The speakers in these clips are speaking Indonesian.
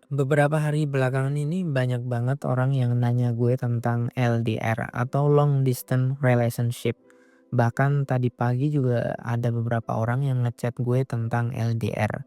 Beberapa hari belakangan ini banyak banget orang yang nanya gue tentang LDR atau long distance relationship. Bahkan tadi pagi juga ada beberapa orang yang ngechat gue tentang LDR.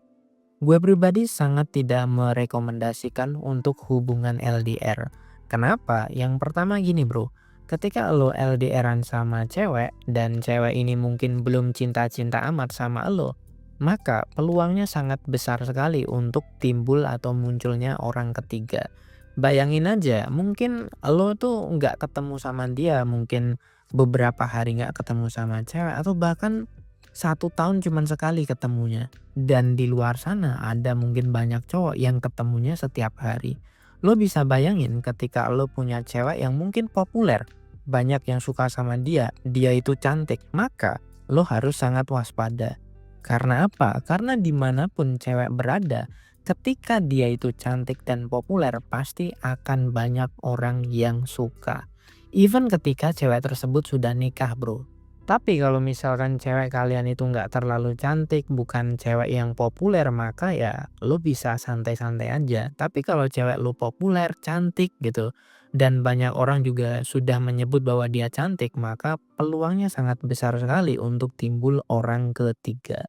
Gue pribadi sangat tidak merekomendasikan untuk hubungan LDR. Kenapa? Yang pertama gini bro, ketika lo LDRan sama cewek dan cewek ini mungkin belum cinta-cinta amat sama lo, maka peluangnya sangat besar sekali untuk timbul atau munculnya orang ketiga. Bayangin aja, mungkin lo tuh nggak ketemu sama dia, mungkin beberapa hari nggak ketemu sama cewek, atau bahkan 1 tahun cuman sekali ketemunya. Dan di luar sana ada mungkin banyak cowok yang ketemunya setiap hari. Lo bisa bayangin ketika lo punya cewek yang mungkin populer, banyak yang suka sama dia, dia itu cantik, maka lo harus sangat waspada. Karena apa? Karena dimanapun cewek berada, ketika dia itu cantik dan populer, pasti akan banyak orang yang suka. Even ketika cewek tersebut sudah nikah bro. Tapi kalau misalkan cewek kalian itu nggak terlalu cantik, bukan cewek yang populer, maka ya lo bisa santai-santai aja. Tapi kalau cewek lo populer, cantik gitu, dan banyak orang juga sudah menyebut bahwa dia cantik, maka peluangnya sangat besar sekali untuk timbul orang ketiga.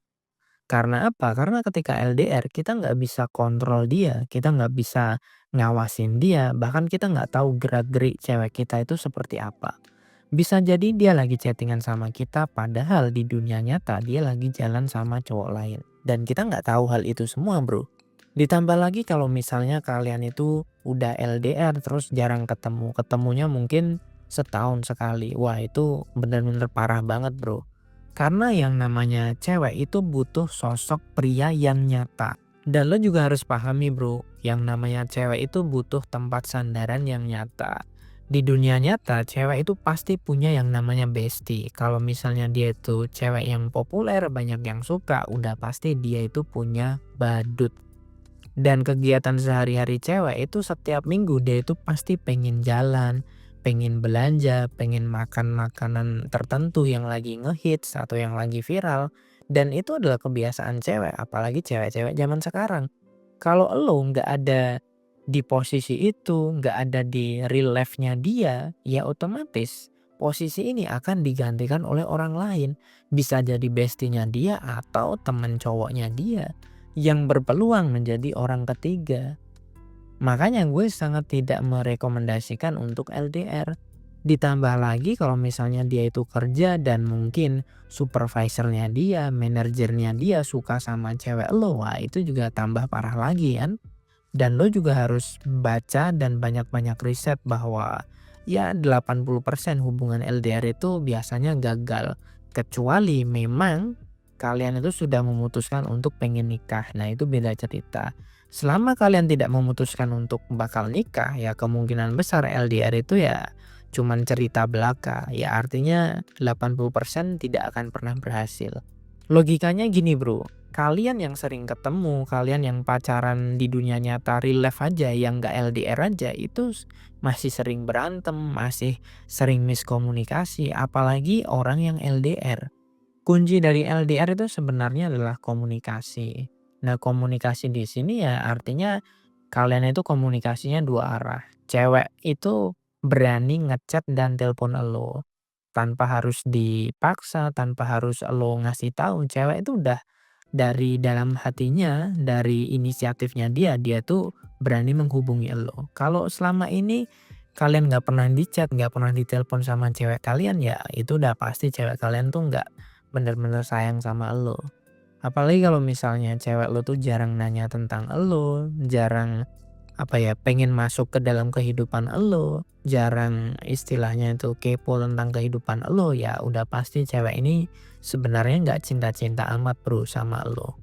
Karena apa? Karena ketika LDR kita nggak bisa kontrol dia, kita nggak bisa ngawasin dia, bahkan kita nggak tahu gerak-gerik cewek kita itu seperti apa. Bisa jadi dia lagi chattingan sama kita, padahal di dunia nyata dia lagi jalan sama cowok lain. Dan kita nggak tahu hal itu semua bro. Ditambah lagi kalau misalnya kalian itu udah LDR terus jarang ketemu, ketemunya mungkin setahun sekali. Wah itu bener-bener parah banget bro. Karena yang namanya cewek itu butuh sosok pria yang nyata. Dan lo juga harus pahami bro, yang namanya cewek itu butuh tempat sandaran yang nyata. Di dunia nyata, cewek itu pasti punya yang namanya bestie. Kalau misalnya dia itu cewek yang populer, banyak yang suka, udah pasti dia itu punya badut. Dan kegiatan sehari-hari cewek itu setiap minggu dia itu pasti pengen jalan, pengen belanja, pengen makan makanan tertentu yang lagi ngehits atau yang lagi viral. Dan itu adalah kebiasaan cewek, apalagi cewek-cewek zaman sekarang. Kalau lo nggak ada di posisi itu, nggak ada di real life-nya dia, ya otomatis posisi ini akan digantikan oleh orang lain. Bisa jadi bestinya dia atau temen cowoknya dia yang berpeluang menjadi orang ketiga. Makanya gue sangat tidak merekomendasikan untuk LDR. Ditambah lagi kalau misalnya dia itu kerja dan mungkin supervisornya dia, manajernya dia suka sama cewek lo, wah itu juga tambah parah lagi kan. Dan lo juga harus baca dan banyak-banyak riset bahwa ya 80% hubungan LDR itu biasanya gagal. Kecuali memang kalian itu sudah memutuskan untuk pengen nikah. Nah itu beda cerita. Selama kalian tidak memutuskan untuk bakal nikah, ya kemungkinan besar LDR itu ya cuman cerita belaka. Ya artinya 80% tidak akan pernah berhasil. Logikanya gini bro, kalian yang sering ketemu, kalian yang pacaran di dunia nyata real life aja, yang nggak LDR aja, itu masih sering berantem, masih sering miskomunikasi, apalagi orang yang LDR. Kunci dari LDR itu sebenarnya adalah komunikasi. Nah, komunikasi di sini ya artinya kalian itu komunikasinya dua arah. Cewek itu berani ngechat dan telepon elo. Tanpa harus dipaksa, tanpa harus elo ngasih tahu, cewek itu udah dari dalam hatinya, dari inisiatifnya dia, dia tuh berani menghubungi elo. Kalau selama ini kalian nggak pernah di chat, nggak pernah ditelepon sama cewek kalian, ya itu udah pasti cewek kalian tuh nggak bener-bener sayang sama elo. Apalagi kalau misalnya cewek lo tuh jarang nanya tentang elo, jarang apa ya, pengen masuk ke dalam kehidupan elo, jarang istilahnya itu kepo tentang kehidupan elo, ya udah pasti cewek ini sebenarnya nggak cinta-cinta amat bro sama elo.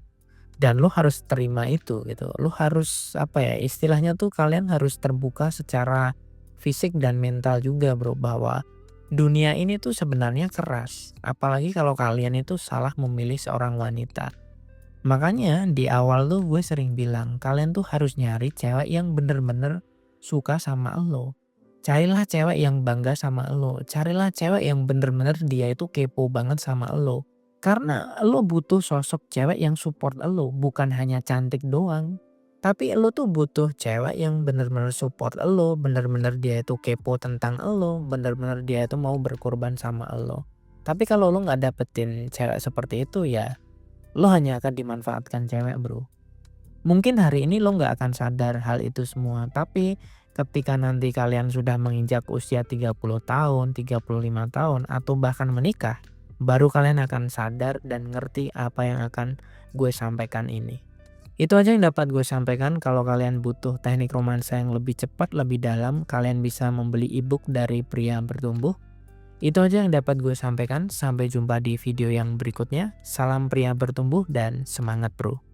Dan lo harus terima itu gitu. Lo harus apa ya, istilahnya tuh kalian harus terbuka secara fisik dan mental juga bro, bahwa dunia ini tuh sebenarnya keras. Apalagi kalau kalian itu salah memilih seorang wanita. Makanya di awal tuh gue sering bilang, kalian tuh harus nyari cewek yang bener-bener suka sama elo. Carilah cewek yang bangga sama elo. Carilah cewek yang bener-bener dia itu kepo banget sama elo. Karena elo butuh sosok cewek yang support elo, bukan hanya cantik doang. Tapi lu tuh butuh cewek yang bener-bener support elu, bener-bener dia itu kepo tentang elu, bener-bener dia itu mau berkorban sama elu. Tapi kalau lu nggak dapetin cewek seperti itu ya, lu hanya akan dimanfaatkan cewek, Bro. Mungkin hari ini lo nggak akan sadar hal itu semua, tapi ketika nanti kalian sudah menginjak usia 30 tahun, 35 tahun, atau bahkan menikah, baru kalian akan sadar dan ngerti apa yang akan gue sampaikan ini. Itu aja yang dapat gue sampaikan. Kalau kalian butuh teknik romansa yang lebih cepat, lebih dalam, kalian bisa membeli ebook dari Pria Bertumbuh. Itu aja yang dapat gue sampaikan. Sampai jumpa di video yang berikutnya. Salam pria bertumbuh dan semangat, bro.